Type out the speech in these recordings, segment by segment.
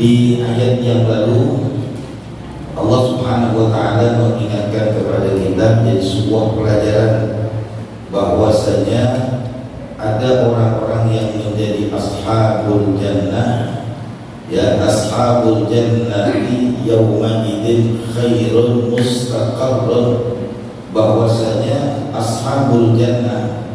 Di ayat yang lalu Allah Subhanahu wa taala mengingatkan kepada kita menjadi sebuah pelajaran bahwasanya ada orang-orang yang menjadi ashabul jannah, ya ashabul jannati yauma idzin khairun mustaqarrun, bahwasanya ashabul jannah,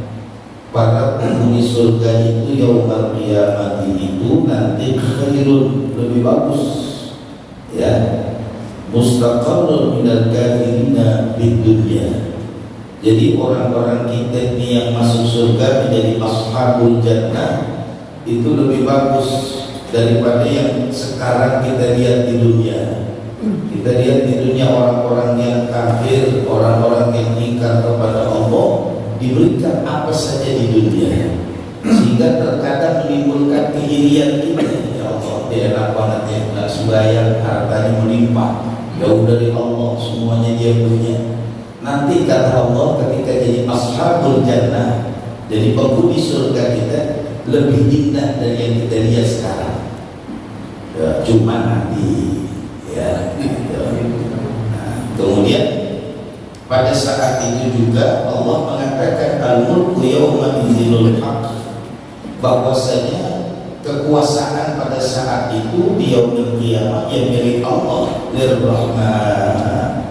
para penghuni surga itu yaumul qiyamah itu nanti khairun, lebih bagus, ya, mustaqarrun minal kafirina bid dunya. Jadi orang-orang kita ini yang masuk surga menjadi ashabul jannah itu lebih bagus daripada yang sekarang kita lihat di dunia. Kita lihat di dunia orang-orang yang kafir, orang-orang yang ingkar kepada Allah diberikan apa saja di dunia, sehingga terkadang menimbulkan keirian kita. Ya Allah, dia enak banget ya, nggak sembahyang, hartanya melimpah, jauh dari Allah, semuanya dia punya. Nanti kata Allah ketika jadi ashabul jannah, jadi penghuni surga kita lebih indah dari yang kita lihat sekarang. Ya, cuma nanti ya. Nah, kemudian pada saat itu juga Allah mengatakan al-mulku yawma idzinul haq, bahwasanya kekuasaan pada saat itu di yaumil qiyamah yang milik Allah lirrahman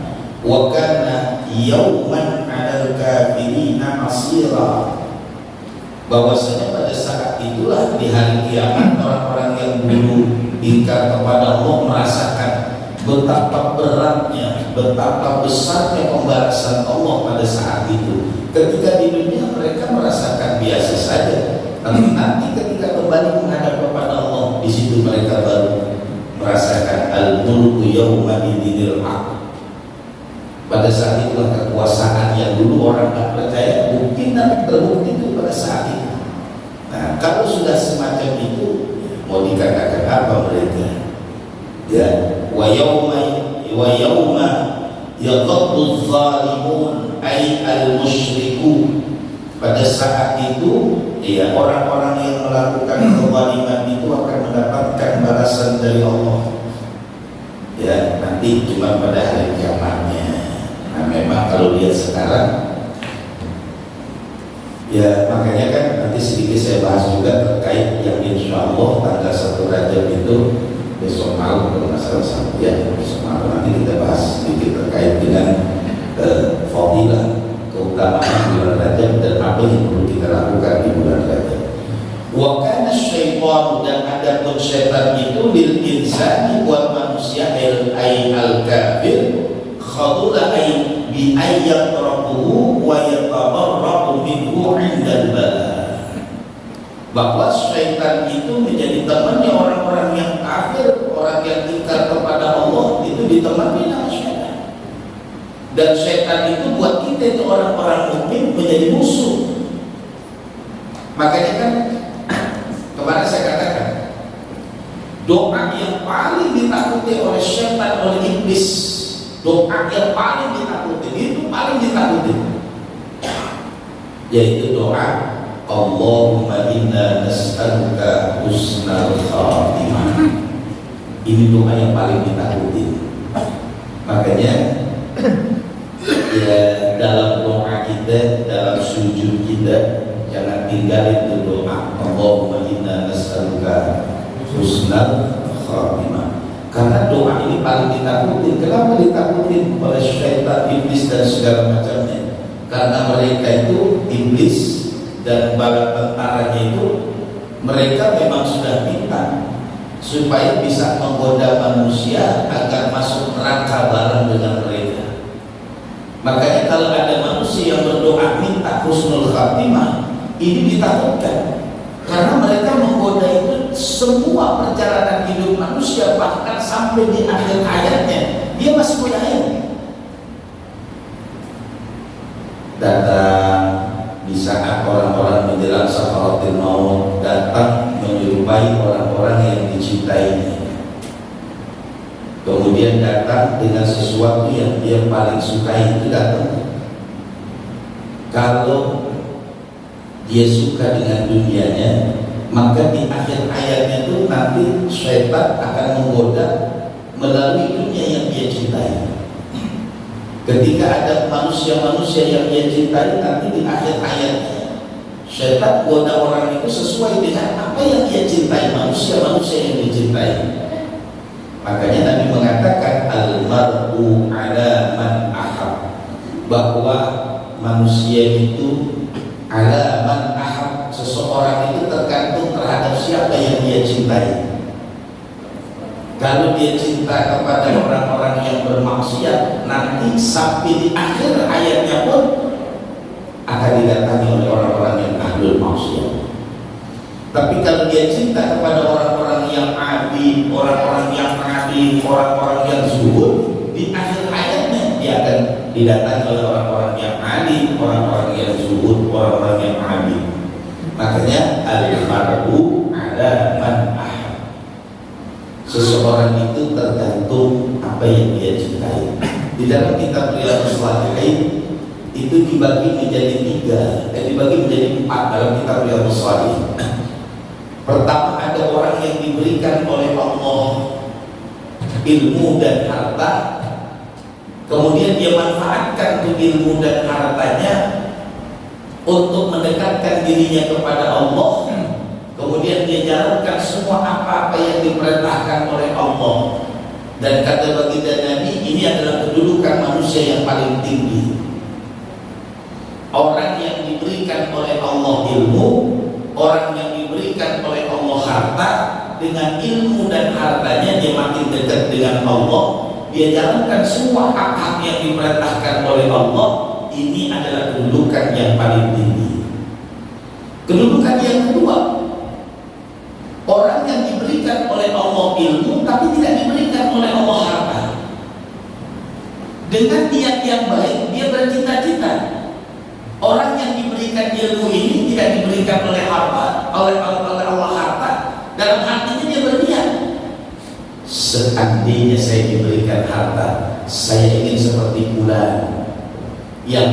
wa kana yauman 'alal kafirina asira, bahwasanya pada saat itulah di hari kiamat orang-orang yang dulu ingkar kepada Allah merasakan betapa beratnya, betapa besarnya pembalasan Allah pada saat itu. Ketika di dunia mereka merasakan biasa saja, tapi nanti ketika kembali menghadap kepada Allah, di situ mereka baru merasakan al-mulku yawma idzinil haq. Pada saat itulah kekuasaan yang dulu orang tak percaya mungkin nanti terbukti itu pada saat itu. Nah, kalau sudah semacam itu, mau dikatakan apa mereka? Ya, wa yawma yaqaddu zalimun ay al-musyriku. Pada saat itu, ya, orang-orang yang melakukan kezaliman itu akan mendapatkan balasan dari Allah. Ya, nanti cuma pada hari kiamatnya. Nah, memang kalau lihat sekarang, ya makanya kan nanti sedikit saya bahas juga terkait yang insya Allah tanggal 1 Rajab itu besok malam, kalau nggak salah ya, besok malam nanti kita bahas sedikit terkait dengan fadilah, keutamaan bulan Rajab dan apa yang perlu kita lakukan di bulan Rajab. Wa kana syaitan, dan adapun syaitan itu lil insani, buat manusia al-kafir khadula bi ayyat rabbuhu wa yatabarra'u minhu 'indal bala, bahwa syaitan itu menjadi temannya orang-orang yang kafir, orang yang ingkar kepada Allah, itu ditemani sama syaitan. Dan syaitan itu buat kita itu orang-orang mukmin menjadi musuh. Makanya kan kemarin saya katakan, doa yang paling ditakuti oleh syaitan, oleh iblis, doa yang paling ditakuti, itu paling ditakuti, yaitu doa Allahumma inna nas'aluka husnal khatimah. Ini doa yang paling ditakuti. Makanya ya, dalam doa kita, dalam sujud kita, jangan tinggalin itu doa Allahumma inna nas'aluka husnal khatimah. Karena doa ini paling ditakutin. Kenapa ditakutin oleh syaitan, iblis dan segala macamnya? Karena mereka itu, iblis dan bala tentaranya itu, mereka memang sudah pintar supaya bisa menggoda manusia agar masuk neraka bareng dengan mereka. Makanya kalau ada manusia yang berdoa minta husnul khatimah, ini ditakutkan. Karena mereka menggoda itu semua perjalanan hidup manusia, bahkan sampai di akhir hayatnya dia masih godain. Datang di saat orang-orang menjelang sakaratul maut, datang menyerupai orang-orang yang dicintainya. Kemudian datang dengan sesuatu yang dia paling sukai, itu datang. Kalau dia suka dengan dunianya, maka di akhir hayatnya itu nanti syaitan akan menggoda melalui dunia yang dia cintai. Ketika ada manusia-manusia yang dia cintai, nanti di akhir hayatnya syaitan goda orang itu sesuai dengan apa yang dia cintai, manusia-manusia yang dicintai. Makanya Nabi mengatakan al-mar'u ala man ahab, bahwa manusia itu ala man ahab, seseorang itu tergantung terhadap siapa yang dia cintai. Kalau dia cinta kepada orang-orang yang bermaksiat, nanti sampai di akhir hayatnya pun akan didatangi oleh orang-orang yang ahlul maksiat. Tapi kalau dia cinta kepada orang-orang yang adil, orang-orang yang adil, orang-orang yang zuhud, di akhir hayatnya dia akan didatangi oleh orang-orang yang adil, orang-orang yang zuhud, orang-orang yang adil. Makanya al-mar'u ala man ahab. Seseorang itu tergantung apa yang dia cintai. Di dalam kitab Riyadhus Shalihin itu dibagi menjadi dibagi menjadi 4 dalam kitab Riyadhus Shalihin. Pertama, ada orang yang diberikan oleh Allah ilmu dan harta, kemudian dia manfaatkan tuh ilmu dan hartanya untuk mendekatkan dirinya kepada Allah. Kemudian dia jalankan semua apa-apa yang diperintahkan oleh Allah. Dan kata baginda Nabi, ini adalah kedudukan manusia yang paling tinggi. Orang yang diberikan oleh Allah ilmu, orang yang diberikan oleh Allah harta, dengan ilmu dan hartanya dia makin dekat dengan Allah. Dia jalankan semua hak-hak yang diperintahkan oleh Allah. Ini adalah kedudukan yang paling tinggi. Kedudukan yang kedua, orang yang diberikan oleh Allah ilmu tapi tidak diberikan oleh Allah harta. Dengan niat yang baik dia bercita-cita. Orang yang diberikan ilmu ini tidak diberikan oleh harta, oleh Allah harta. Dalam hatinya dia berniat, seandainya saya diberikan harta, saya ingin seperti fulan yang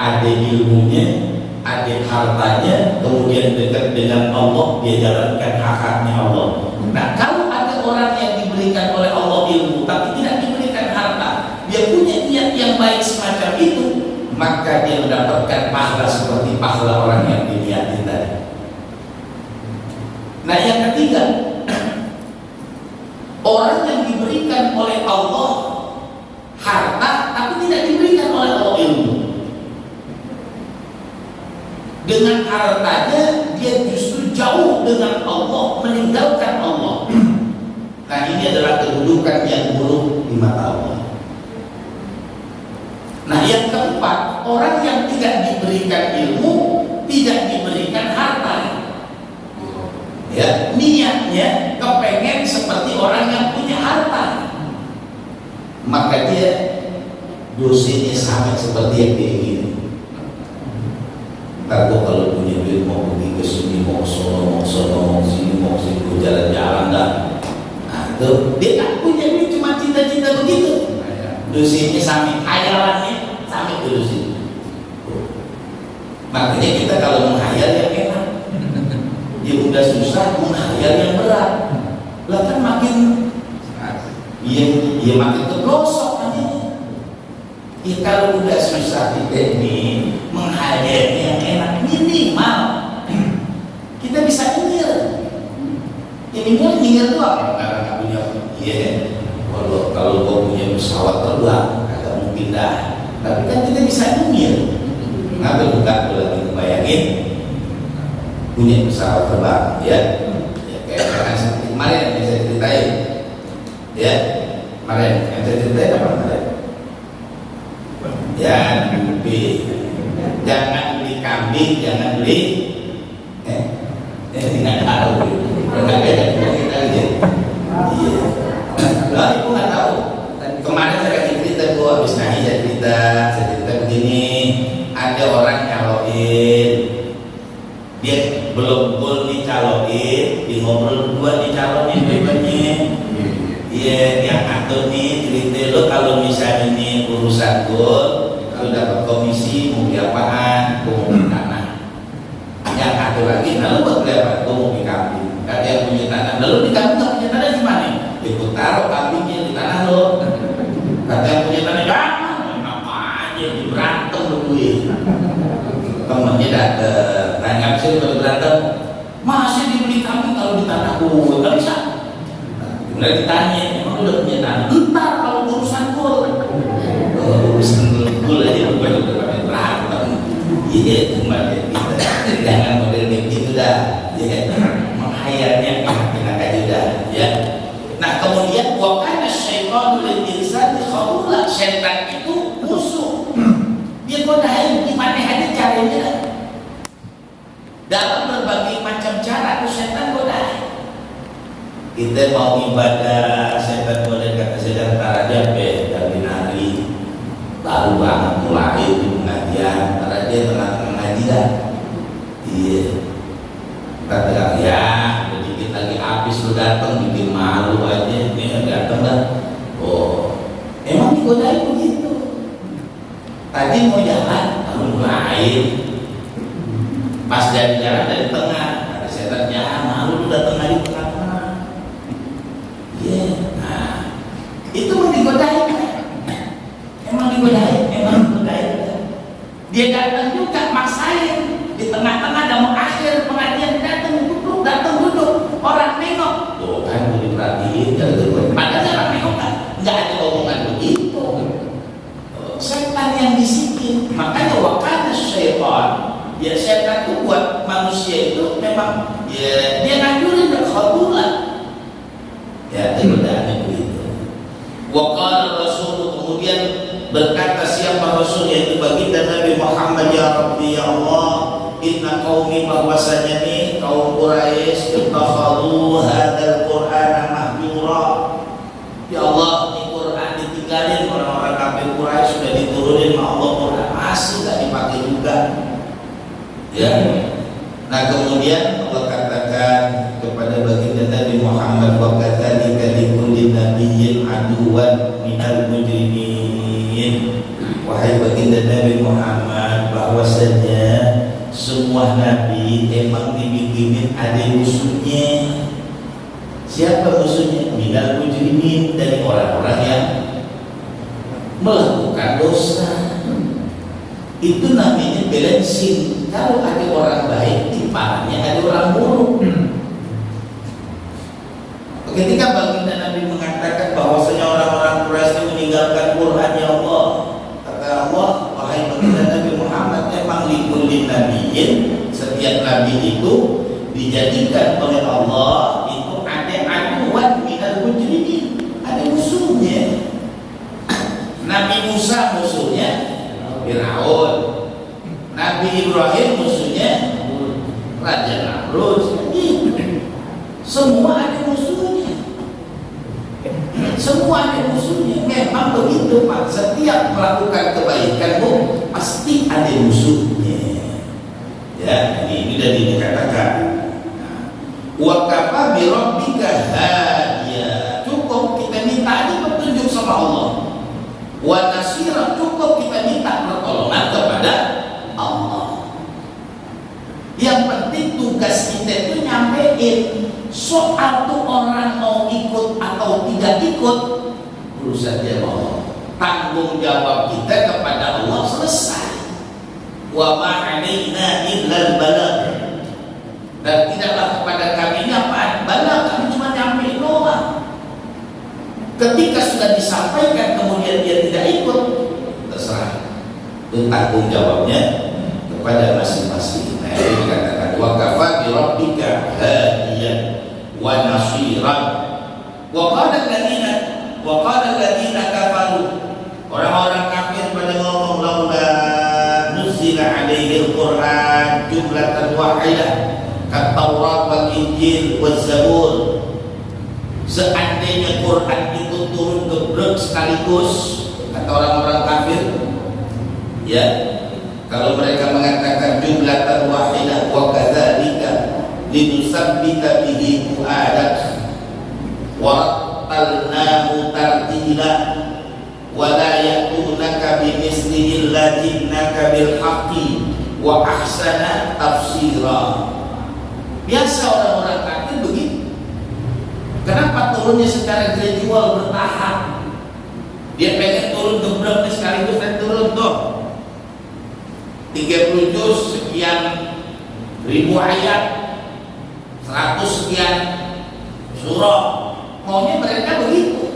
ada ilmunya, ada hartanya, kemudian dekat dengan Allah, dia jalankan hak-haknya Allah. Nah, kalau ada orang yang diberikan oleh Allah ilmu tapi tidak diberikan harta, dia punya niat yang baik semacam itu, maka dia mendapatkan pahala seperti pahala orang yang diniatin tadi. Nah, yang ketiga, orang yang diberikan oleh Allah harta tapi tidak diberikan oleh Allah ilmu. Dengan hartanya dia justru jauh dengan Allah, meninggalkan Allah. Nah, ini adalah kedudukan yang buruk di mata Allah. Nah, yang keempat, orang yang tidak diberikan ilmu, tidak diberikan harta. Ya, niatnya kepengen seperti orang yang punya harta, maka dia dosanya sama seperti yang dia ingin. Aku kalau punya duit mau pergi ke sini, mau sono, mau sini, mau sini, mau jalan-jalan dah. Nah, tuh dia tak punya duit, cuma cita-cita begitu. Dosanya sama, hayalannya sama itu dosanya. Makanya kita kalau menghayal yang enak, dia udah susah menghayal yang berat. Lah kan makin dia makin tergosok nantinya. Ya kalau udah susah di teknik menghayal yang enak, minimal kita bisa nyengir. Ini nyengir doang karena nggak punya. Iya, kalau kau punya pesawat terbang agak mungkin dah. Tapi kan kita bisa nyengir. Nggak bukan lagi bayangin punya pesawat terbang, ya kayak seperti kemarin yang saya ceritain, ya kemarin yang saya ceritain apa kemarin? Ya, jangan beli kambing, jangan beli nggak tahu, nggak beda kita aja. Iya, nah ibu nggak tahu. Kemarin saya kasih cerita tuh, habis nanya saya cerita begini, ada orang nyaloin, dia belum gol dicalonin, di ngobrol berdua dicalonin bebasnya. Iya, yang atur nih cerita lo kalau misalnya ini urusan gol, kalau dapat komisi mau beli apaan, mau beli tanah. Yang atur lagi, lalu buat beli apa? Mau beli kambing. Ada yang punya tanah, lalu di kambing nggak punya tanah di mana? Ikut taruh kambingnya di tanah lo. Kata yang punya tanah, jangan apa aja berantem lo gue. Temennya datang, nggak bisa berantem, masih dibeli kambing kalau di tanah gue, nggak bisa. Kemudian ditanya, emang udah punya tanah? Entar kalau urusan gol, urusan gol aja bukan udah berantem. Iya, cuma kita jangan model kayak gitu dah. Ya, menghayalnya enak aja dah. Ya, Nah kemudian wakana syaitan lil insani khawula, setan itu musuh. Dia godain gimana aja caranya. Dalam berbagai macam cara tuh setan godain. Kita mau ibadah, setan godain kata setan taraja be dari nari. Baru banget mulai di pengajian, taraja tengah-tengah ngaji dah. Iya. Kata ya, sedikit lagi habis lu datang bikin malu aja, ini datang dah. Oh, emang digodain begitu. Tadi mau jalan, lalu mulai. Pas dari jalan dari tengah, ada setan ya malu lu datang lagi tengah-tengah. Iya, nah itu mau digodain kan? Emang digodain. Dia datang juga maksain. Di tengah-tengah ada mau akhir pengajian datang duduk orang nengok tuh kan mau diperhatiin padahal orang nengok kan nggak ada omongan begitu. Setan yang bisikin, makanya wakana syaitan ya, setan itu buat manusia itu memang ya dia nganjurin berkhabulan ya, kemudian begitu. Waqala Rasul, kemudian berkata siapa Rasul, yaitu baginda Nabi Muhammad, ya Rabbi ya Allah, inna qaumi, bahwasanya nih kaum Quraisy ittakhadhu hadzal Qur'ana mahjura. Ya Allah, ini Quran ditinggalin, orang-orang kafir Quraisy sudah diturunin sama Allah Quran masih enggak dipakai juga. Ya. Nah, kemudian Allah katakan kepada baginda Nabi Muhammad, wa kadzalika likulli nabiyyin aduwwan minal mujrimin. Wahai baginda Nabi Muhammad, bahwasanya semua nabi emang dibikinin ada musuhnya. Siapa musuhnya? Minal mujrimin, dari orang-orang yang melakukan dosa. Itu namanya balancing. Kalau ada orang baik, timpangannya ada orang buruk. Ketika baginda Nabi mengatakan bahwasanya orang-orang Quraisy meninggalkan Quran, ya Allah, kata Allah, wahai baginda Nabi Muhammad, memang likulli nabiyyin, setiap nabi itu dijadikan oleh Allah itu ada aduwan minal mujrimin, ada musuhnya. Nabi Musa musuhnya Firaun, Nabi Ibrahim musuhnya Raja Namrud. Semua ada musuhnya. Semua ada musuhnya. Memang begitu Pak. Setiap melakukan kebaikanmu pasti ada musuhnya. Ya, ini sudah dikatakan. Wa kafa bi rabbika hadiya. Cukup kita minta aja petunjuk sama Allah. Wa nasira, cukup kita minta pertolongan kepada Allah. Yang penting tugas kita itu nyampein. Soal tuh orang mau ikut atau tidak ikut, urusan dia Allah. Tanggung jawab kita kepada Allah, selesai. Wa ma 'alaina illal balagh. Dan tidaklah kepada kami ini apa? Balagh, kami cuma nyampein doang. Ketika sudah disampaikan kemudian dia tidak ikut, terserah. Itu tanggung jawabnya kepada masing-masing. Nah, ini dikatakan wa kafa bi rabbika hadiyan wa nasiran. Wa qala alladziina kafaru, orang-orang kafir pada ngomong, laula nuzila alaihi al-Qur'an jumlatan wahidah kat Taurat wal Injil waz Zabur. Seandainya Quran itu turun gebrek sekaligus, kata orang-orang kafir, ya, kalau mereka mengatakan jumlatan wahidah wa kadzalika linusabbita bihi fuadak wa rattalnahu tartila wa la ya'tunaka bimithlihi illa jinnaka bil haqqi wa ahsana tafsira. Biasa orang-orang kafir begitu. Kenapa turunnya secara gradual, bertahap? Dia pengen turun gebrek sekaligus dan turun tuh 30 juz sekian ribu ayat, 100 sekian surah. Maunya mereka begitu.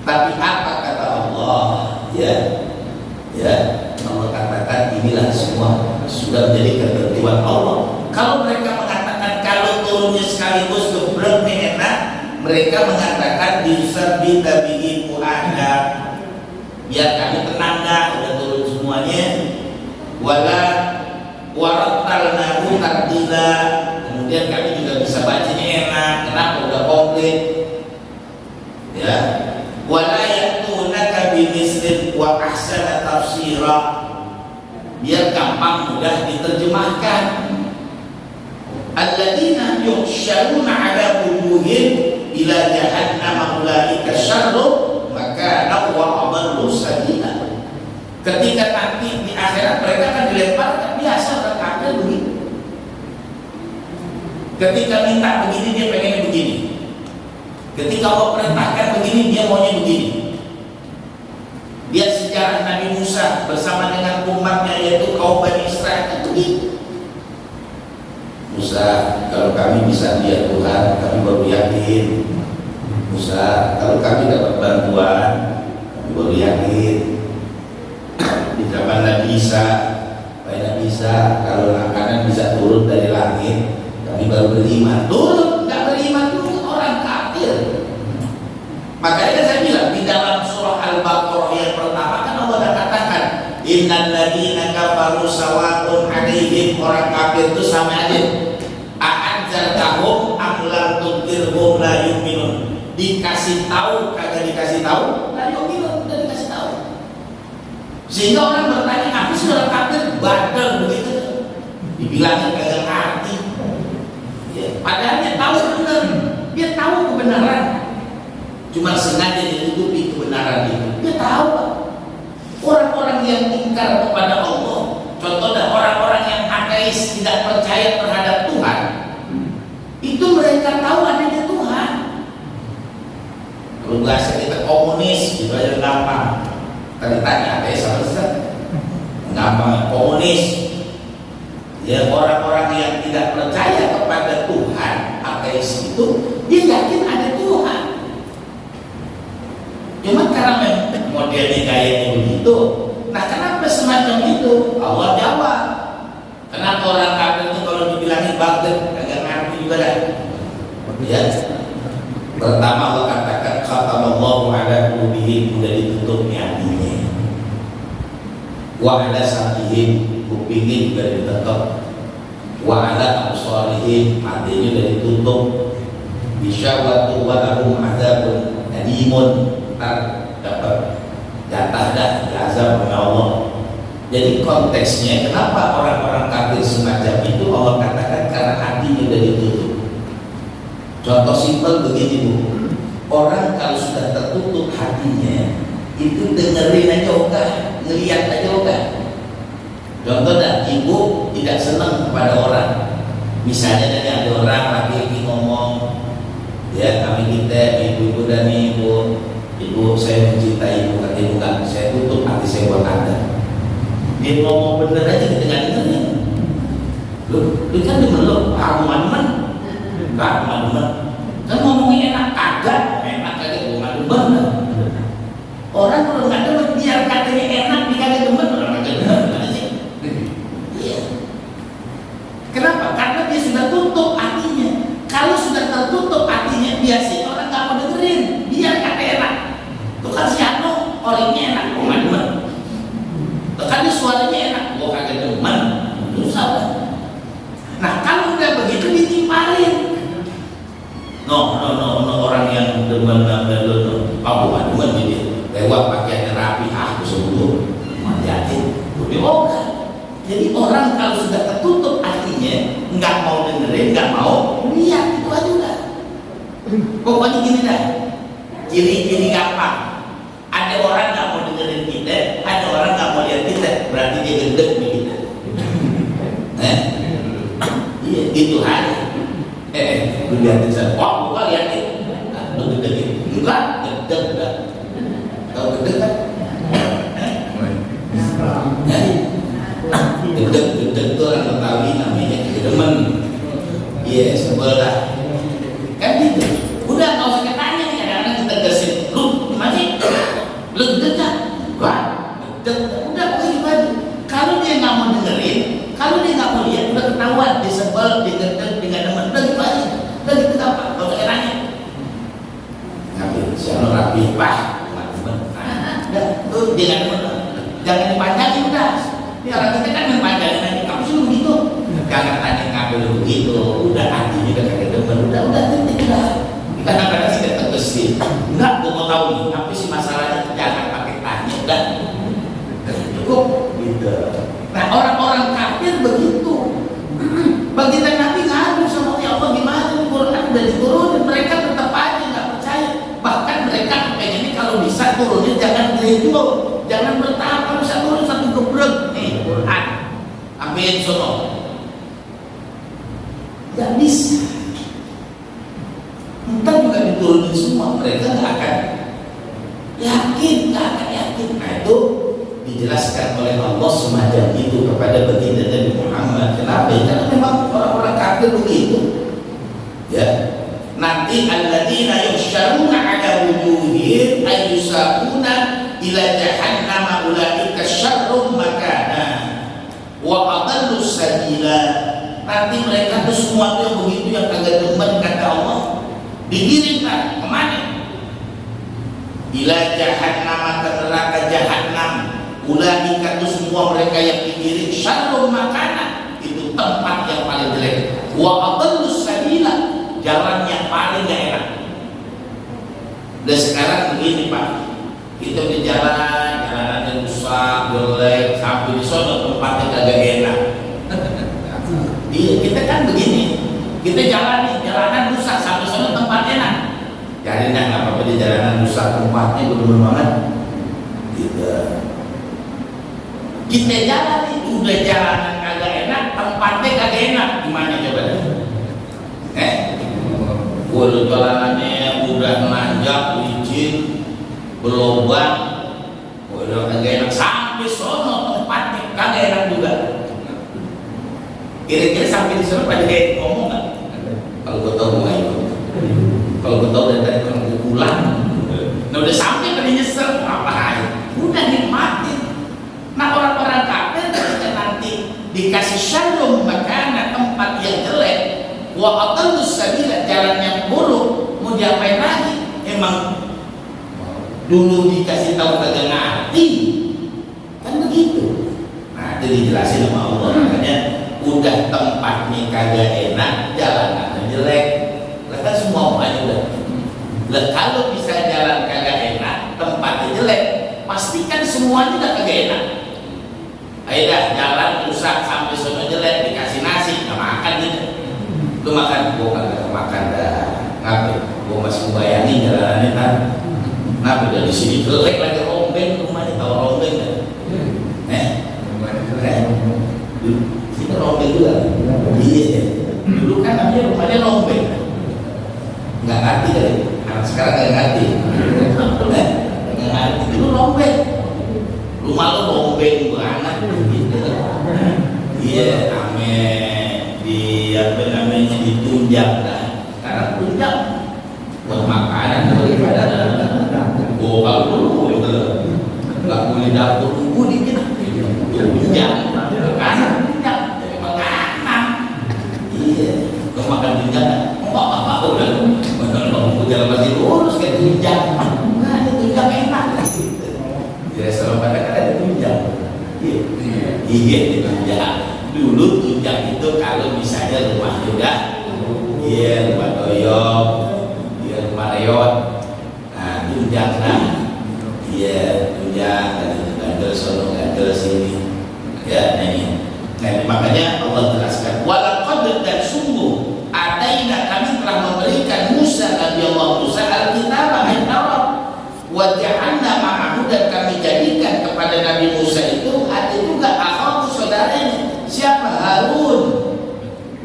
Tapi apa kata Allah? Ya, Allah katakan inilah semua sudah menjadi ketentuan Allah. Kalau mereka mengatakan kalau turunnya sekaligus gebrek nih enak, mereka mengatakan bisa bihi mu'ada, biar kami tenang dah, udah turun semuanya. Wala warattalnahu tartila, kemudian kami juga bisa bacanya enak. Kenapa? Udah komplit. Ya. Wala yatunaka bimislin wa ahsana tafsira, biar gampang mudah diterjemahkan. Alladzina yuhsyaruna ala wujuhihim ila jahannam ulaika syarrun makana wa adallu sabila. Ketika nanti di akhirat mereka akan dilemparkan, biasa orang kafir begitu. Ketika minta begini dia pengennya begini. Ketika Allah perintahkan begini dia maunya begini. Lihat sejarah Nabi Musa bersama dengan umatnya yaitu kaum Bani Israel itu begitu. Musa, kalau kami bisa lihat Tuhan, kami baru yakin. Musa, kalau kami dapat bantuan, kami baru yakin. Di zaman Nabi Isa, Nabi Isa, kalau makanan bisa turun dari langit, kami baru beriman. Turun, nggak beriman dulu orang kafir. Makanya saya bilang di dalam surah Al-Baqarah yang pertama kan Allah dah katakan, innal ladzina kafaru sawa'un 'alaihim, orang kafir itu sama aja. A'anzartahum am lam tunzirhum la yu'minun. Dikasih tahu kagak dikasih tahu, la yu'minun, udah dikasih tahu. Sehingga orang bertanya, apa sih orang kafir bandel begitu? Dibilangnya kagak ngerti. Ya, padahal dia tahu benar, dia tahu kebenaran. Cuma sengaja ditutupi kebenaran itu. Dia tahu, Pak. Orang-orang yang ingkar kepada Allah, contohnya orang-orang yang ateis, tidak percaya terhadap Tuhan, itu mereka tahu adanya Tuhan. Kalau bahasa kita komunis, itu aja gampang. Tadi tanya ateis apa sih? Gampang, komunis. Ya, orang-orang yang tidak percaya kepada Tuhan, ateis itu, dia yakin ada Tuhan. Cuma karena modelnya kayaknya begitu. Nah, kenapa semacam itu? Allah jawab. Kenapa orang kafir itu kalau dibilangin bagdad agak ngerti juga dah. Ya. Pertama Allah katakan khatamallahu ala qulubihim, sudah ditutupnya hatinya. Wa ala sam'ihim, kupingnya juga ditutup. Wa ala absarihim, matanya sudah ditutup. Bisyawatu wa lahum adzabun alimun, dapat jatah dah diazab oleh Allah. Jadi konteksnya kenapa orang-orang kafir semacam itu Allah katakan karena hatinya sudah ditutup. Contoh simpel begini Bu, orang kalau sudah tertutup hatinya itu dengerin aja ogah, ngeliat aja ogah. Contoh dah, ibu tidak senang kepada orang, misalnya ada orang laki-laki ngomong, ya kami kita ibu-ibu dan ibu saya mencintai ibu, kata ibu kan saya tutup hati saya buat anda. Dia ngomong bener aja kita nggak dengerin. Lu kan demen lo, aku demen, nggak demen. Kan ngomongnya enak kagak gue nggak demen. Orang kalau nggak demen biar katanya enak dia kagak demen, orang nggak demen gimana sih? Iya. Kenapa? Karena dia sudah tutup hatinya. Kalau sudah tertutup hatinya biasanya orang nggak mau dengerin, biar kata enak. Tuh kan si Ano orangnya enak, gue nggak demen. Tuh kan dia suaranya enak, gue kagak demen. Susah kan? Nah kalau udah begitu ditimpalin. No, orang yang demen aku nggak demen jadi lewat pakaian rapi, aku sembuh, jadi kan. Jadi orang kalau sudah tertutup hatinya, nggak mau dengerin, nggak mau lihat, itu aja udah. Pokoknya gini dah, ciri-ciri gampang. Ada orang nggak mau dengerin kita, ada orang nggak mau lihat kita, berarti dia gendek nih kita. Iya, itu aja. Lu lihatin saya, wah, gua lihatin, lu gendekin, enggak, gendek enggak. Tahu gendek kan? Gendek itu orang Betawi namanya demen. Iya, sebel dah. Kan gitu. Udah nggak usah ketanya nih, kadang-kadang kita gesin, lu gimana sih? Lu gendek kan? Wah, gendek. Udah begitu aja. Kalau dia nggak mau dengerin, kalau dia nggak mau lihat, udah ketahuan, dia sebel, dia gendek, dia nggak demen, udah gitu aja. Udah gitu apa? Nggak usah ketanya. Siapa rapi bah, teman-teman. Jangan dipanjangin udah. Ini orang kita kan mempanjangin aja. Kamu sih begitu. Jangan tanya ngambil begitu. Udah artinya kan kagak demen. Udah titik udah. Kadang-kadang sih datang ke sini. Enggak, gua mau tahu nih. Apa sih masalahnya? Jangan pakai tanya. Udah. Cukup. Gitu. Nah orang-orang kafir begitu. Baginda Nabi ngadu sama Allah gimana Quran udah diturunin, mereka tetap aja nggak percaya. Bahkan mereka pengennya kalau bisa turunnya jangan gradual, jangan bertahap, bisa turun satu gebrek nih Quran. Amin sono. Gak bisa. Entar juga diturunin semua, mereka nggak akan yakin. Nah itu dijelaskan oleh Allah semacam itu kepada baginda Nabi Muhammad. Kenapa? Karena memang orang-orang kafir begitu. Ya. Nanti alladzina yusyaruna ala wujuhihim ayyusabuna ila jahannam ulaika syarrum makana wa adallu sabila. Nanti mereka tuh semua yang begitu yang kagak demen kata Allah digiringkan kemana? Ila jahannam, ke neraka jahannam. Ulaika itu semua mereka yang digiring syarrum makana, itu tempat yang paling jelek. Wa adallu sabila, jalan yang paling gak enak. Dan sekarang begini Pak, kita di jalanannya rusak, jelek, sampai di sana tempatnya kagak enak. Iya, kita kan begini, kita jalanan rusak, sampai sana tempatnya enak. Jadi nggak apa-apa di jalanan rusak, tempatnya bener-bener banget. Kita jalan itu udah jalanan kagak enak, tempatnya kagak enak, gimana coba? Udah jalanannya udah nanjak, licin, berlubang, udah kagak enak, sampai sono tempatnya kagak enak juga. Kira-kira sampai di sana pada kayak ngomong nggak? Kalau gue tahu gue ayo, kalau gue tahu dari tadi kalau gue pulang, nah udah sampai tadi nyesel, ngapain? Udah nikmatin. Nah orang-orang kafir ketika nanti dikasih syarrum makana, tempat yang jelek, wa adallu sabila, jalan yang buruk, mau diapain lagi? Emang dulu dikasih tahu kagak ngerti, kan begitu. Nah itu dijelasin sama Allah, makanya udah tempatnya kagak enak, jalanannya jelek, lah kan semua aja udah. Lah kalau bisa jalan kagak enak, tempatnya jelek, pastikan semuanya udah kagak enak. Ayo dah jalan rusak sampai sono jelek, dikasih nasi nggak makan gitu. Lu makan, gua kagak makan dah. Ngapain? Gua masih bayangin jalanannya kan. Ngapain dari sini jelek lagi rombeng, rumahnya tahu rombeng kan? Sini rombeng juga. Iya. Dulu kan namanya rumahnya rombeng. Nggak ngerti kali. Anak sekarang nggak ngerti. Nggak ngerti. Dulu rombeng. Rumah lo rombeng banget. Iya, amin. Di apa namanya ditunjang dah. Sekarang tunjang buat makanan daripada kalau dulu nggak boleh dapur tunggu dikit. Tunjang, karena tunjang dari makanan. Iya, kalau makan tunjang apa udah kalau jalan masih lurus kayak tunjang. Nah, tunjang enak. Ya selalu pada kan ada tunjang. Iya tunjang. Dulu tunjang itu kalau misalnya rumah juga, iya rumah toyok, iya rumah reot, nah tunjang lah, iya tunjang, ganjel sono ganjel sini, ya nah ini makanya Allah jelaskan, walaqad dan sungguh, ataina kami telah memberikan Musa Nabi Allah Musa Alkitab Taurat, wa ja'alna ma'ahu, dan kami jadikan kepada Nabi Musa itu ada juga akhahu saudaranya. Siapa? Harun,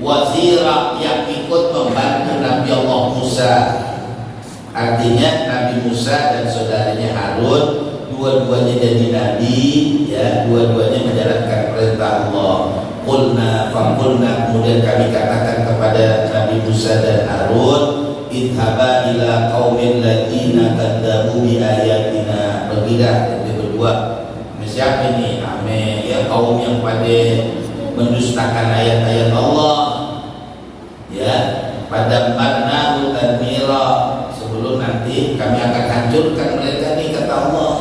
wazira, yang ikut membantu Nabi Allah Musa. Artinya Nabi Musa dan saudaranya Harun dua-duanya jadi nabi, ya, dua-duanya menjalankan perintah Allah. Qulna faqulna, kemudian kami katakan kepada Nabi Musa dan Harun, idhaba ila qaumin ladina kadzabu bi ayatina. Pergilah berdua. Siapa ini? Amin. Ya kaum yang pada mendustakan ayat-ayat Allah, ya, pada marnahu tadmira, sebelum nanti kami akan menurunkan mereka ini kata Allah.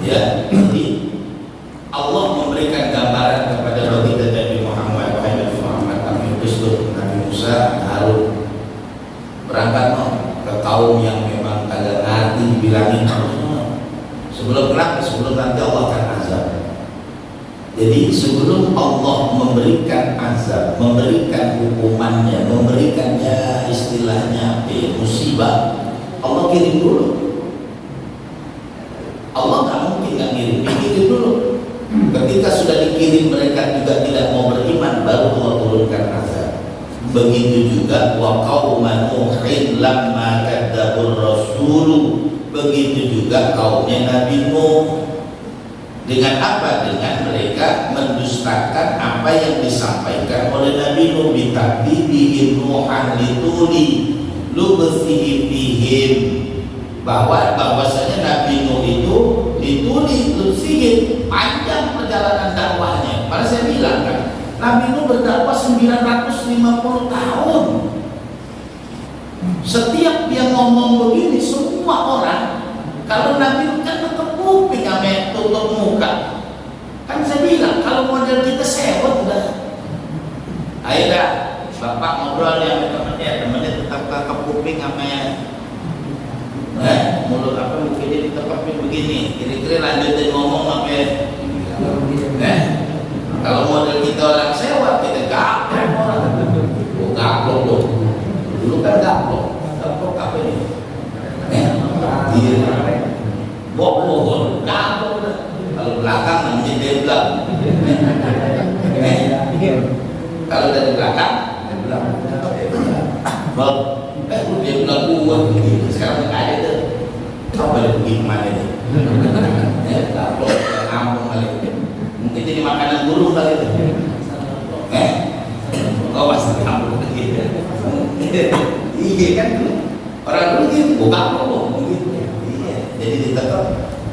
Ya, jadi Allah memberikan gambaran kepada kita Nabi Muhammad, wahai Nabi Muhammad, kami utus Nabi Musa, Harun berangkat ke kaum yang memang agak ngerti dibilangin sebelum nanti Allah akan azab. Jadi sebelum Allah memberikan azab, memberikan hukumannya, memberikannya istilahnya musibah, Allah kirim dulu. Allah nggak mungkin nggak dikirim dulu. Ketika sudah dikirim mereka juga tidak mau beriman, baru Allah turunkan azab. Begitu juga wa qauma Nuhin lamma kadzdzabur rasul, begitu juga kaumnya Nabi Nuh. Dengan apa? Dengan mereka mendustakan apa yang disampaikan oleh Nabi Nuh, bitakdzibihim Nuhan lituli lubthihi fihim, bahwasanya Nabi Nuh itu dituli lubthihi, panjang perjalanan dakwahnya. Pada saya bilang kan, Nabi Nuh berdakwah 950 tahun. Setiap dia ngomong begini, semua orang, kalau Nabi Nuh kan tutup kuping sampai tutup muka. Kan saya bilang, kalau model kita sewot udah. Ayo dah, Bapak ngobrol ya sama temennya tetap ke kuping sampai mulut apa mungkin dia ditekapin begini, kira-kira lanjutin ngomong sampai kalau model kita orang sewa, kita gaplok orang. Oh, gaplok loh. Dulu kan gaplok apa ini? Iya. Bokor, gaplok. Kalau belakang namanya deblak. Kalau dari belakang, deblak. Deblak buat begitu. Sekarang nggak ada tuh. Apa ada begini mana ini? Gaplok, kampung kali. Mungkin jadi makanan burung kali itu. Oh pasti kamu begitu. Iya kan, orang dulu gitu, buka kok gitu. Iya, jadi ditetap.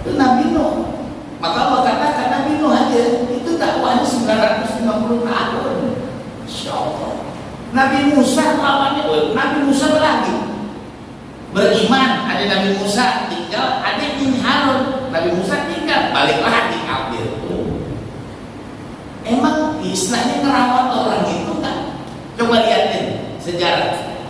Itu Nabi Nuh. Maka Allah katakan Nabi Nuh aja itu dakwahnya 950 tahun. Insya Allah. Nabi Musa lawannya, Nabi Musa lagi beriman. Ada Nabi Musa tinggal, ada ini Harun. Nabi Musa tinggal, balik lagi kafir. Emang istilahnya ngerawat orang itu kan? Coba lihatin sejarah.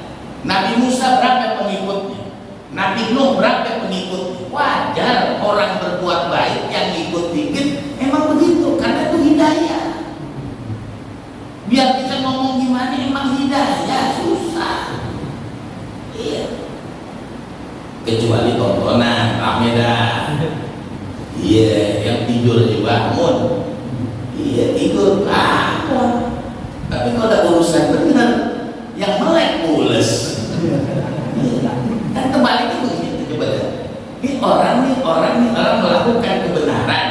Nabi Musa berapa pengikutnya? Nabi Nuh berapa pengikutnya? Wajar orang berbuat baik yang ikut dikit. Emang begitu, karena itu hidayah. Biar kita ngomong gimana, emang hidayah susah. Iya. Kecuali tontonan, rame dah. Iya, yang tidur juga bangun. Iya, tidur bangun. Tapi kalau ada urusan benar, yang melek pules. Dan kembali ke begitu, coba deh. Ini orang melakukan kebenaran.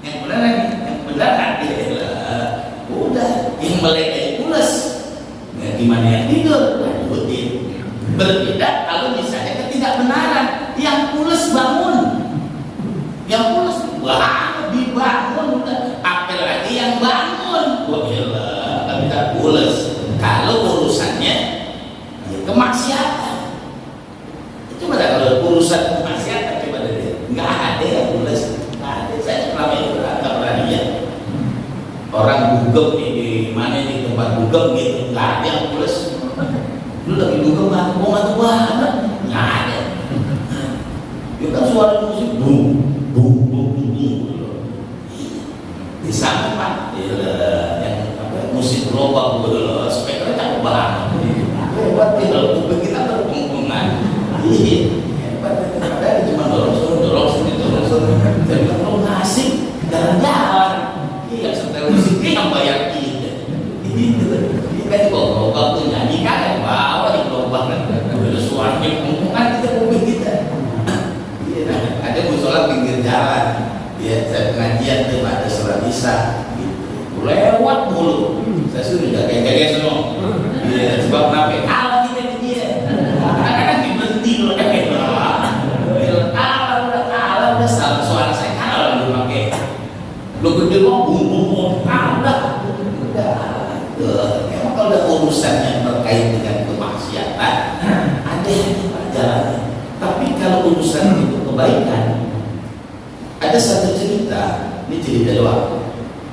Yang benaran udah, yang melek aja pules. Nah, gimana yang tidur? Lanjutin. Berbeda kalau misalnya ketidakbenaran, yang pules bangun. Yang pules dibangun udah. Apalagi yang bangun, wah tidak pules. Kalau urusannya kemaksiatan, itu pada kalau urusan kemaksiatan coba deh, nggak ada yang pules, nggak ada. Saya selama itu nggak pernah lihat orang dugem di mana di tempat dugem gitu, nggak ada yang pules. Lu lagi dugem ngantuk banget, nggak ada. Itu kan suara musik, bung bung bung bung. Di samping Pak, yang musik global dulu, speakernya cakep banget. Hebat ya, kuping kita terpengpungan. Iya, hebat. Padahal cuma dorong sini. Saya bilang kalau ngasih jalan-jalan, iya setel musiknya yang bayar kita. Itu kan global tuh nyanyi kan, bawa di global kan. Udah suaranya pengpungan kita kuping kita. Iya, ada musola pinggir jalan. Ya, saya pengajian tuh ada surat Isra. urusan itu kebaikan. Ada satu cerita, ini cerita doang,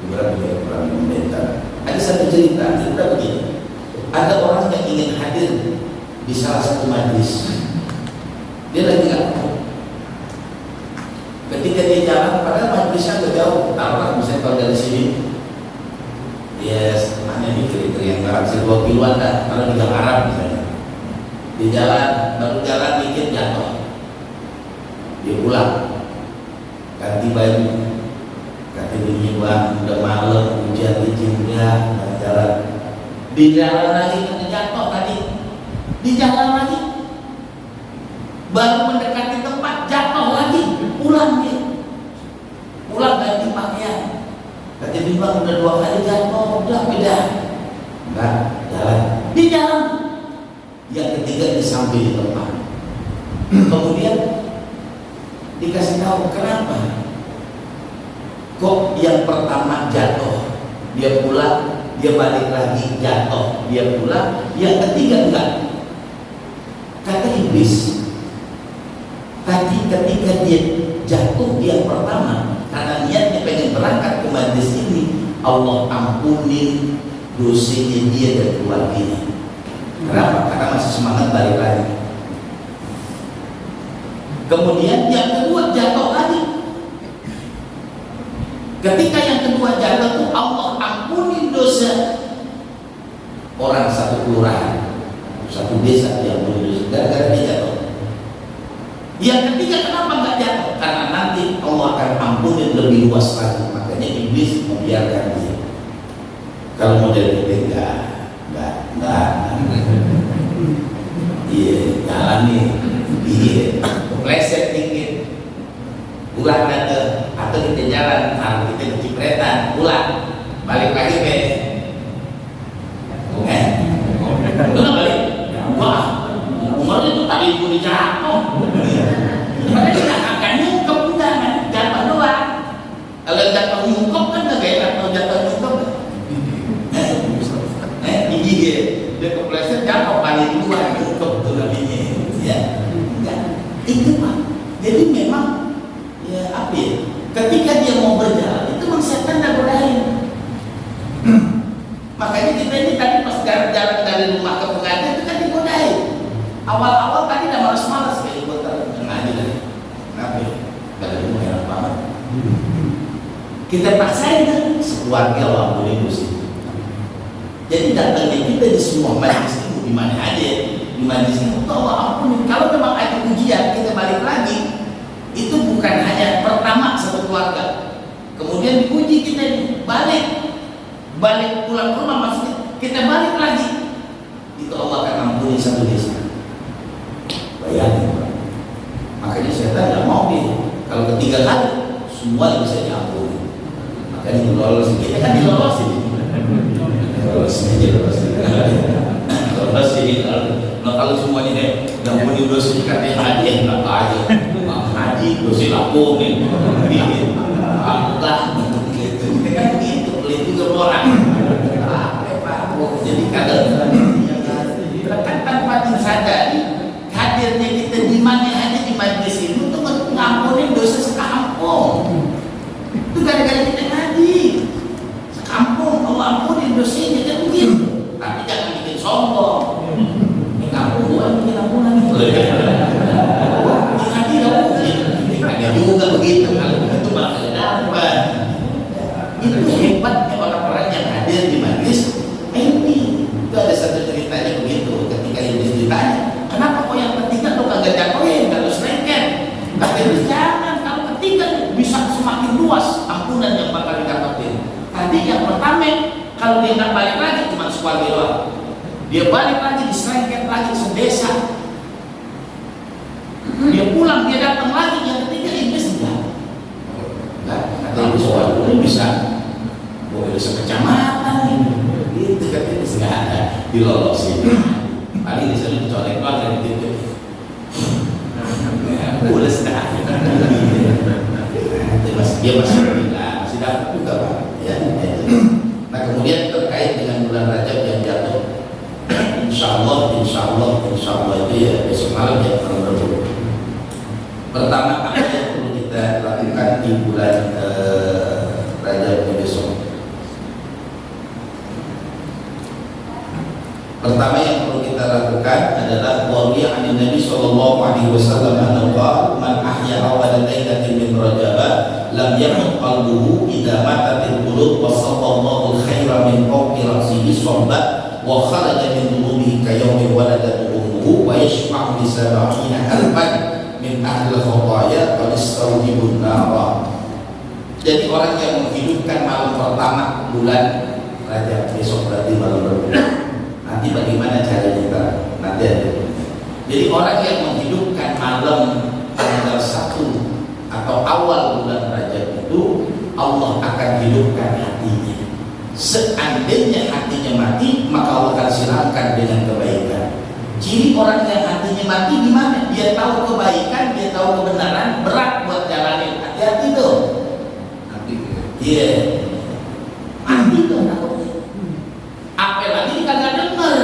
beberapa orang komentar. Ada satu cerita begini. Ada orang yang ingin hadir di salah satu majlis. Dia lagi nggak tahu. Ketika dia jalan, padahal majlisnya agak jauh. Taruhlah misalnya kalau dari sini, yes, mana nih kira-kira yang Arab 2 kiloan dah. Kalau di Gang Arab misalnya, di jalan, baru jalan dikit jatuh. Dia pulang, ganti baju, kata bininya, bang, udah malam, hujan licin ya, jalan. Di jalan lagi kena jatuh tadi, di jalan lagi, baru mendekati tempat jatuh lagi, pulang dia, pulang ganti pakaian. Kata bininya, udah 2 kali jatuh, udah beda, enggak jalan, di jalan. Yang ketiga disampai di tempat. Kemudian dikasih tahu kenapa kok yang pertama jatuh, dia pulang, dia balik lagi jatuh, dia pulang, yang ketiga enggak. Kata iblis, tadi ketika dia jatuh yang pertama, karena niatnya pengen berangkat ke majlis ini, Allah ampunin dosanya dia dan keluarganya. Kenapa? Karena masih semangat balik lagi. Kemudian yang kedua jatuh lagi. Ketika yang kedua jatuh itu Allah ampuni dosa orang satu kelurahan, satu desa yang ampuni dosa gara-gara dia jatuh. Yang ketiga kenapa nggak jatuh? Karena nanti Allah akan ampuni lebih luas lagi. Makanya iblis membiarkan dia. Kalau model itu enggak. Iya, jalan nih, iya, meleset dikit, pulang datang, atau kita jalan, kalau kita kecipretan, pulang, balik lagi ke, udah balik, wah, umur itu tadi ibu dijatuh, mereka tidak akan nyungkep udah kan, jatuh doang, kalau jatuh nyungkep kan nggak kayak atau jatuh nyungkep, dia kepleset jatuh kali 2 nyungkep tuh namanya, ya, enggak, itu Pak. Jadi memang ya apa ya? Ketika dia mau berjalan itu memang setan dah godain. Makanya kita ini tadi pas jalan dari rumah ke pengajian itu kan digodain. Awal-awal tadi udah malas-malas kayak ikut ngaji kan. Kenapa ya? Gak ada rumah enak banget. Kita paksain kan sekeluarga walaupun itu sih. Jadi datangnya kita di semua majlis itu di mana aja, di majlis itu Allah ampun. Kalau memang ada ujian kita balik lagi, itu bukan hanya pertama satu keluarga, kemudian diuji kita balik pulang ke rumah, maksudnya kita balik lagi, itu Allah akan ampuni satu desa. Bayangin, makanya setan nggak mau dia. Kalau ketiga kali semua bisa diampuni, makanya lolos kita kan dilolosin. Lolos ini kalau semuanya deh yang punya dosa katanya haji nggak aja haji dosa lapung nih Allah gitu kan gitu pelit juga orang jadi kadang kan tanpa disadari hadirnya kita di mana hadir di majlis itu untuk ngampunin dosa sekampung. Itu gara-gara kita ngaji sekampung Allah ampunin dosanya kan begitu. Tapi jangan bikin sombong. Ini kampung gua bikin ampunan itu. Ngaji dong. Ada juga begitu kalau begitu bakal dapat. Itu hebatnya orang-orang yang hadir di majlis ini. Itu ada satu ceritanya begitu. Ketika iblis ditanya, kenapa kok yang ketiga tuh kagak jatuhin, kalau selengket? Kata jangan, kalau ketiga bisa semakin luas ampunan yang bakal didapatin. Tadi yang pertama, kalau dia nggak balik lagi cuma sekeluarga doang. Dia balik lagi diselengket lagi sedesa. Dia pulang, dia datang lagi. Yang ketiga iblis enggak. Kata iblis ini bisa. Boleh sekecamatan ini. Itu kata iblis nggak ada. Dilolosin. Paling di sana dicolek banget gitu. Boleh sekali. Dia masih bilang, masih dapat juga Pak. Ya. Nah kemudian terkait dengan bulan Rajab yang jatuh, insya Allah itu ya besok malam ya kalau Pertama, apa yang perlu kita lakukan di bulan Rajab besok? Pertama yang perlu kita lakukan adalah wariya an Nabi sallallahu alaihi wasallam annahu qala man ahya awwal lailatin min Rajab lam yamut qalbuhu idza matatil qulub wa sallallahu khaira min fawqi ra'sihi sabba wa kharaja min dhunubihi ka yawmi waladatu ummuhu wa yashfa'u li sab'ina alfan min ahli khotaya wa istawjibun nara. Jadi orang yang menghidupkan malam pertama bulan Rajab besok berarti malam berbulan. Nanti bagaimana cara kita? Nanti ada. Jadi orang yang menghidupkan malam tanggal 1 atau awal bulan Rajab itu Allah akan hidupkan hatinya. Seandainya hatinya mati, maka Allah akan siramkan dengan kebaikan. Ciri orang yang hatinya mati gimana? Dia tahu kebaikan, dia tahu kebenaran, berat buat jalanin. Hati-hati tuh. Iya. Mati tuh takutnya. Apalagi kagak dengar.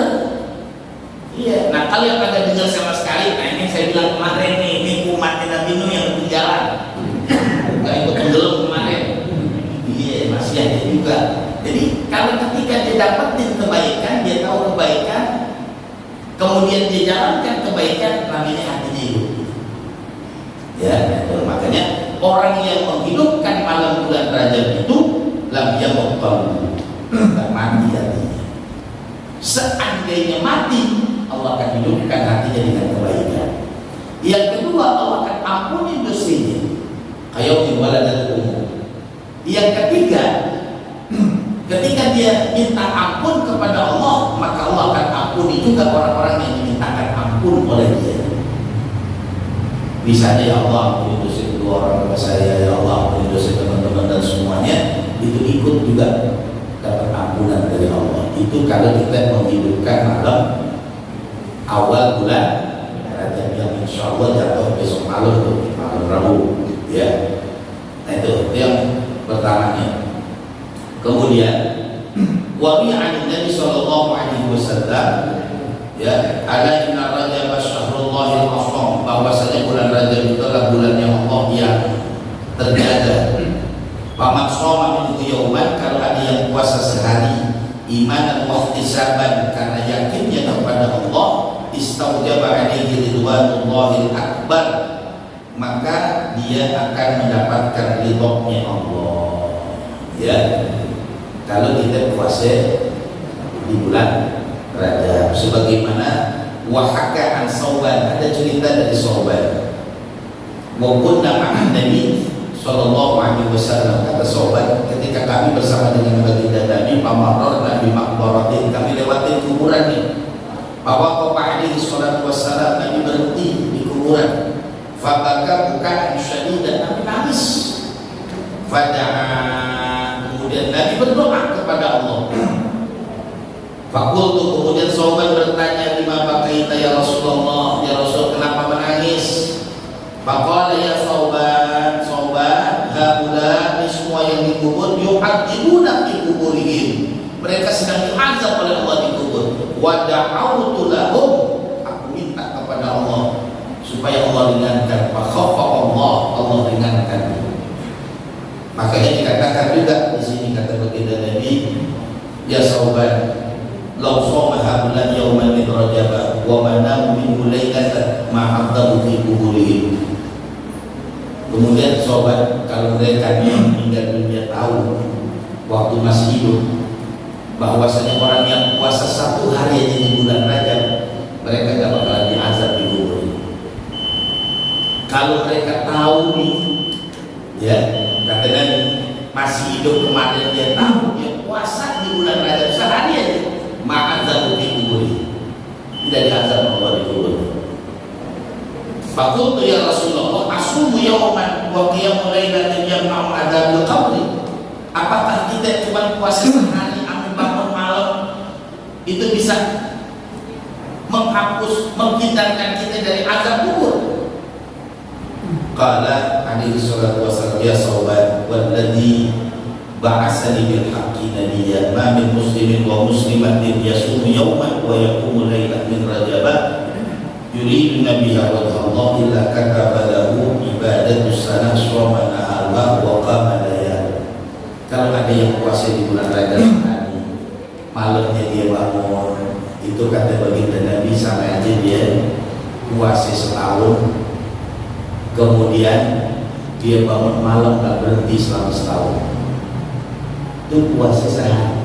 Iya. Nah kalau yang kagak dengar sama sekali, nah ini saya bilang kemarin nih, ini umat Nabi Nuh yang ketinggalan. Gak ikut tenggelam kemarin. Iya, masih ada juga. Jadi kalau ketika dia dapetin kebaikan, dia tahu kebaikan, kemudian dia jalankan kebaikan, namanya hatinya hidup. Ya, makanya orang yang menghidupkan malam bulan Rajab itu lam yamut qalbuhu, enggak mati hatinya. Seandainya mati, Allah akan hidupkan hatinya dengan kebaikan. Yang kedua, Allah akan ampuni dosanya. Kayak waladatu ummuh. Yang ketiga, ketika dia minta ampun kepada Allah, maka Allah akan ampuni juga orang-orang yang dimintakan ampun oleh dia. Misalnya, ya Allah ampuni dosa kedua orang tua saya, ya Allah ampuni dosa teman-teman dan semuanya, itu ikut juga dapat ampunan dari Allah. Itu kalau kita menghidupkan malam awal bulan Rajab yang insya Allah jatuh besok malam tuh, malam Rabu, ya. Nah itu yang pertamanya. Kemudian wari'an Nabi sallallahu alaihi wasallam, ya, ala inna Rajab syahrullahil azam, bahwasanya bulan Rajab itu adalah bulan yang Allah yang terjaga. Paman shoma minhu yauman, kalau ada yang puasa sehari imanan wa ihtisaban, karena yakinnya kepada Allah, istaujaba alaihi ridwanullahil akbar, maka dia akan mendapatkan ridhonya Allah. Ya, kalau kita puasa di bulan Rajab, sebagaimana wahaka an Sauban, ada cerita dari Sauban. Wa kunna ma'an Nabi sallallahu alaihi wasallam, kata Sauban, ketika kami bersama dengan baginda Nabi, pamarorna bi maqbaratin, kami lewatin kuburan nih. Bahwa Bapak alaihi salatu wassalam, Nabi berhenti di kuburan. Fabaka bukaan syadidan, Nabi nangis. Fada'a, kemudian Nabi berdoa kepada Allah. Fakultu, kemudian Sauban bertanya, lima bakaita ya Rasulullah, ya Rasul kenapa menangis? Faqala ya Sauban, Sauban, haula, ini semua yang dikubur, yu'adzibuna fi kuburihim, mereka sedang diazab oleh Allah di kubur. Wa da'awtu lahum, aku minta kepada Allah supaya Allah ringankan. Fa khaffa Allah ringankan. Makanya dikatakan juga di sini, kata baginda Nabi, ya Sauban, law shoma haula yawman min Rajab wa manamu minhu lailatan ma'adzabu fi kuburihim. Kemudian Sauban, kalau mereka yang meninggal dunia tahu waktu masih hidup bahwasanya orang yang puasa 1 hari aja di bulan Rajab, mereka gak bakalan diazab di kubur. Kalau mereka tahu nih, ya, kata Nabi, masih hidup kemarin dia tahu dia puasa di bulan Rajab sehari aja, ma'azab di kubur, tidak diazab Allah di kubur. Fakultu ya Rasulullah, asumu yawman wa qiyamu lailatin yamna'u adzabil qabri. Apakah kita cuma puasa sehari, amin bangun malam, itu bisa menghapus, menghindarkan kita dari azab kubur? Qala alaihi salatu wassalam, ya Sauban, walladzi ba'asani bil haqqi nabiyyan, ma min muslimin wa muslimatin yasumu yawman wa yaqumu lailan min Rajab yuridu nabiyya wa Allah illa kataba lahu puasa di bulan Rajab hari malamnya dia bangun, itu kata baginda Nabi sama aja dia puasa setahun, kemudian dia bangun malam gak berhenti selama setahun, itu puasa sehari.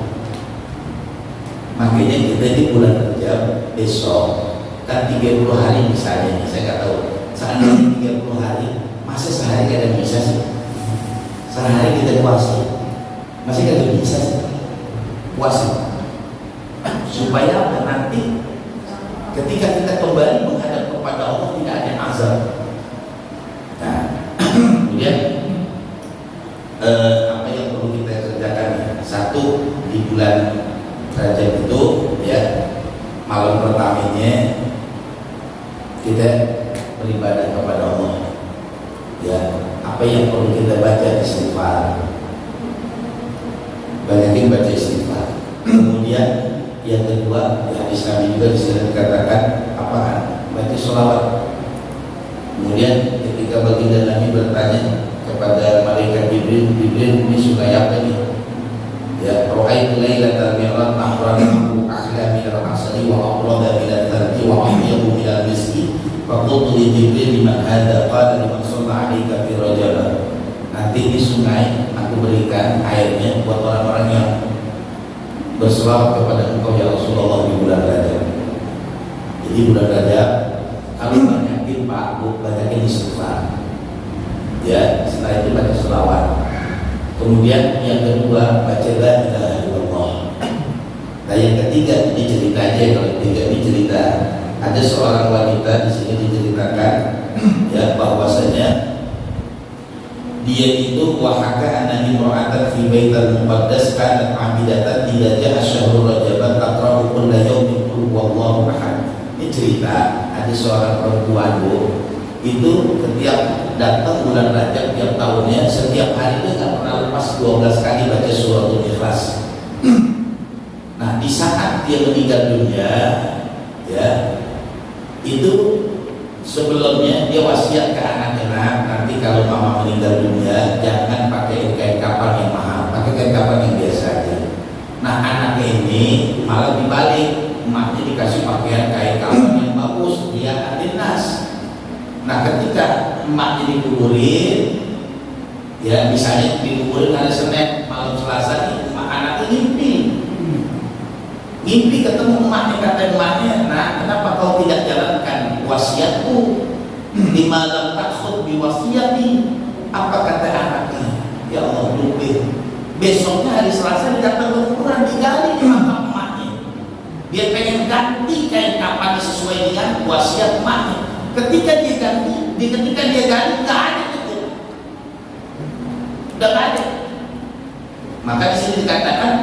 Makanya kita di bulan Rajab besok kan 30 hari misalnya, saya nggak tahu seandainya 30 hari masa sehari kadang bisa sih, sehari kita puasa masih kadang bisa sih puasa, supaya apa? Nanti ketika kita kembali menghadap kepada Allah tidak ada azab. Nah, kemudian apa yang perlu kita kerjakan? Satu, di bulan Rajab itu ya, malam pertamanya kita beribadah kepada Allah. Ya, apa yang perlu kita baca? Istighfar. Banyakin baca istighfar. Kemudian yang kedua, di hadis Nabi juga disini dikatakan apa? Baca sholawat. Kemudian ketika baginda Nabi bertanya kepada malaikat Jibril, Jibril ini suka apa nih? Ya, ra'aitu lailatal mi'raj ahramu ahla min al-asri wa aqrada min al-tharqi wa ahyabu min al-miski fa qultu li Jibril liman hadha qala liman shalla 'alaika fi rajab. Nanti di sungai aku berikan airnya buat orang-orang yang berselawat kepada engkau ya Rasulullah di bulan Rajab. Jadi bulan Rajab kalau banyakin Pak Bu, banyakin istighfar. Ya, setelah itu baca selawat. Kemudian yang kedua baca la ilaha illallah. Nah yang ketiga ini cerita aja, kalau ketiga ini cerita ada seorang wanita di sini diceritakan ya bahwasanya dia itu wahaka anani mu'atan fi baital muqaddas kanat abidatan tidak ja'a syahrul rajaban taqra'u kulla yawmin qul huwallahu ahad. Ini cerita ada seorang perempuan Bu, itu setiap datang bulan Rajab tiap tahunnya setiap hari itu nggak pernah lepas 12 kali baca suratul Ikhlas. Nah di saat dia meninggal dunia ya, itu sebelumnya dia wasiat ke anak-anak, nanti kalau mama meninggal dunia jangan pakai kain kapan yang mahal, pakai kain kapan yang biasa aja. Nah anaknya ini malah dibalik, emaknya dikasih pakaian kain kapan yang bagus, dia adinas. Nah ketika emaknya dikuburin ya, misalnya dikuburin hari Senin, malam Selasa nih, anaknya mimpi ketemu emaknya, kata emaknya, nah kenapa kau tidak jalankan wasiatku di malam takhut bi wasiati? Apa kata anaknya? Ya Allah, lupa besoknya hari Selasa dia datang ke kuburan, digali di makam emaknya, dia pengen ganti kain kapan sesuai dengan wasiat emaknya. Ketika dia ganti, ketika dia ganti nggak ada itu, udah nggak ada. Maka di sini dikatakan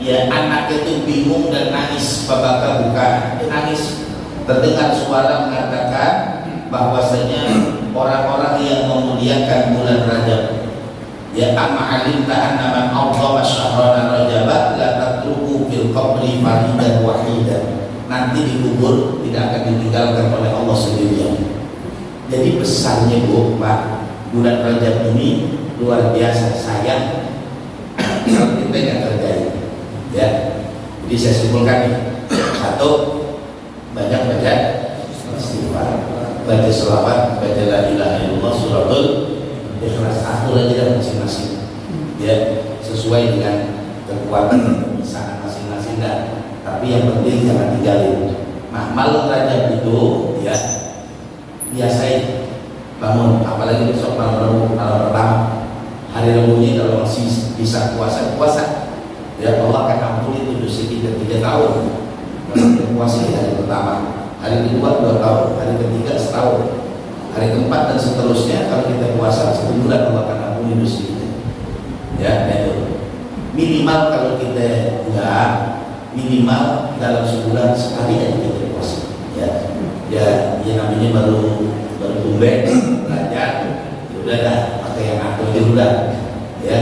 ya anak itu bingung dan nangis, babaka buka, dia nangis. Terdengar suara mengatakan bahwasanya orang-orang yang memuliakan bulan Rajab ya amma alimta anna man a'zama syahrana rajabat la tatruku fil qabri faridan wahidan. Nanti dikubur tidak akan ditinggalkan oleh Allah sendirian. Jadi pesannya Bu, Pak, bulan Rajab ini luar biasa sayang kalau kita nggak kerjain. Ya, jadi saya simpulkan nih, satu, banyak baca istighfar, baca selawat, baca la ilaha illallah, suratul Ikhlas, atur aja masing-masing. Ya, sesuai dengan kekuatan dan kemisahan masing-masing dah. Tapi yang penting jangan tinggalin. Nah malam Rajab itu ya biasain bangun, apalagi besok malam pertama, hari Rabunya kalau masih bisa puasa ya Allah akan ampuni itu dosa kita 3 tahun. Kalau kita puasa di hari pertama, hari kedua 2 tahun, hari ketiga setahun, hari keempat dan seterusnya. Kalau kita puasa 1 bulan Allah akan ampuni dosa kita. Ya, itu minimal kalau kita enggak, minimal dalam sebulan sekali aja kita puasa. Ya namanya baru tumben belajar, ya udah dah pakai yang atur dulu dah. Ya,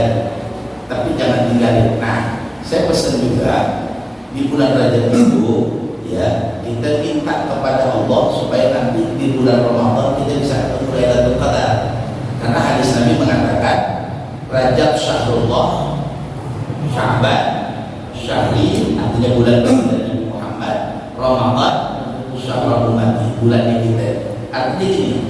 tapi jangan tinggalin. Nah, saya pesan juga di bulan Rajab itu ya kita minta kepada Allah supaya nanti di bulan Ramadan kita bisa ketemu Lailatul Qadar. Karena hadis Nabi mengatakan Rajab syahrullah Sya'ban, Syahri artinya bulan Nabi Muhammad, Ramadan, Syahrul Umati, bulannya kita. Artinya ini,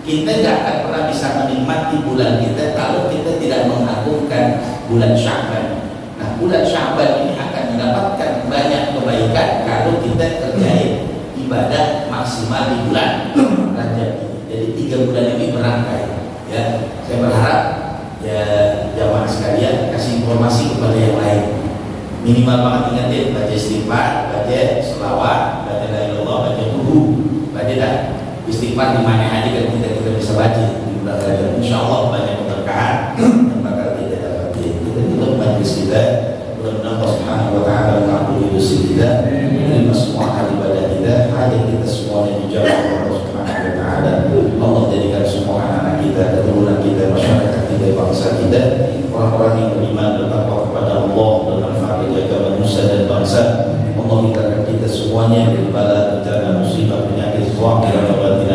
kita tidak akan pernah bisa menikmati bulan kita kalau kita tidak mengagungkan bulan Sya'ban. Nah, bulan Sya'ban ini akan mendapatkan banyak kebaikan kalau kita kerjain ibadah maksimal di bulan Rajab ini. Jadi 3 bulan ini berangkai. Ya, saya berharap ya jamaah sekalian kasih informasi kepada yang lain. Minimal banget ingatin baca istighfar, baca selawat, baca la ilaha illallah, baca wudu, baca dah istighfar di mana aja kan kita bisa baca di bulan Rajab. Insyaallah banyak keberkahan yang bakal kita dapati. Kita tutup majlis kita. Mudah-mudahan Allah Subhanahu wa taala mengampuni dosa kita, menerima semua hal ibadah kita, hajat kita semuanya dijawab Allah Subhanahu wa taala. Allah jadikan semua anak-anak kita, keturunan kita, masyarakat kita, bangsa kita, orang-orang yang beriman dan takwa kepada Allah dan manfaat bagi agama manusia dan bangsa. Allah hindarkan kita semuanya dari bala, bencana, musibah, penyakit, zahir dan batin.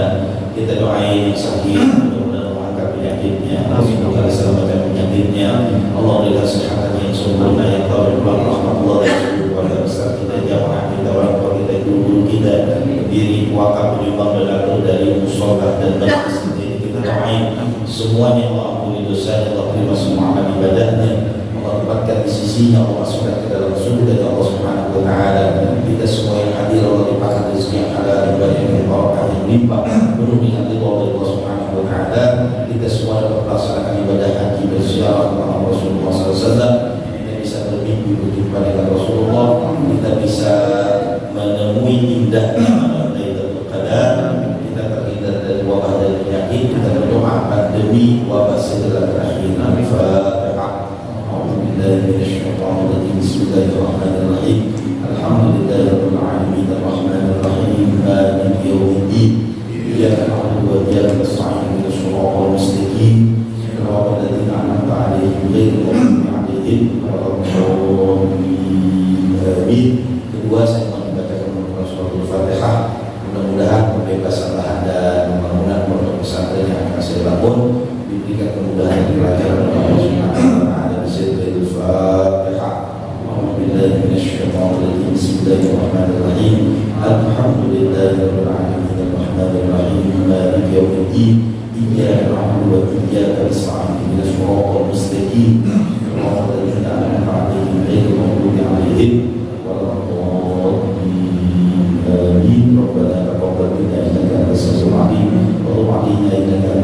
Kita doain yang sakit, mudah-mudahan Allah angkat penyakitnya, semoga selamatkan penyakitnya. Allah berikan kesehatan yang sempurna, yang tahu rahmat Allah dan seluruh keluarga besar kita, jamaah kita, orang tua kita, guru kita, berdiri, wakaf, menyumbang dan atur dari musolah dan majlis kita doain semuanya. Allah ampuni dosanya, Allah terima semua amal ibadahnya, Allah tempatkan di sisinya, Allah masukkan ke dalam surga Allah Subhanahu wa taala. Kita semua yang hadir Allah limpahkan rezeki yang halal, ibadah yang berkah yang limpah, penuh dengan ridha Allah Subhanahu wa taala. Kita semua dapat melaksanakan ibadah haji berziarah kepada Rasulullah SAW. Kita bisa bermimpi berjumpa dengan Rasulullah. Kita bisa menemui indahnya malam Lailatul Qadar. Kita terhindar dari wabah dan penyakit. Kita berdoa pandemi wabah segera berakhir. Bismillahirrahmanirrahim. Alhamdulillahirabbil alamin arrahmanir rahim maliki yaumiddin. Iyyaka na'budu wa iyyaka nasta'in ihdinas siratal mustaqim siratal ladzina an'amta 'alaihim ghairil maghdubi 'alaihim waladdallin. Amin. Kedua, saya mau membacakan surat Al-Fatihah. Mudah-mudahan pembebasan lahan dan pembangunan pondok pesantren yang akan saya bangun diberikan kemudahan di pelajaran Allah Subhanahu wa taala. Al-Fatihah. A'udzubillahi minasyaitonir rajim. Bismillahirrahmanirrahim. Alhamdulillahirabbil alamin arrahmanir rahim maliki yaumiddin. Iyyaka na'budu wa iyyaka nasta'in ihdinas siratal mustaqim siratal ladzina an'amta 'alaihim ghairil maghdubi 'alaihim waladdallin. Amin. Rabbana taqabbal minna innaka antas samiul 'alim wa tub 'alaina innaka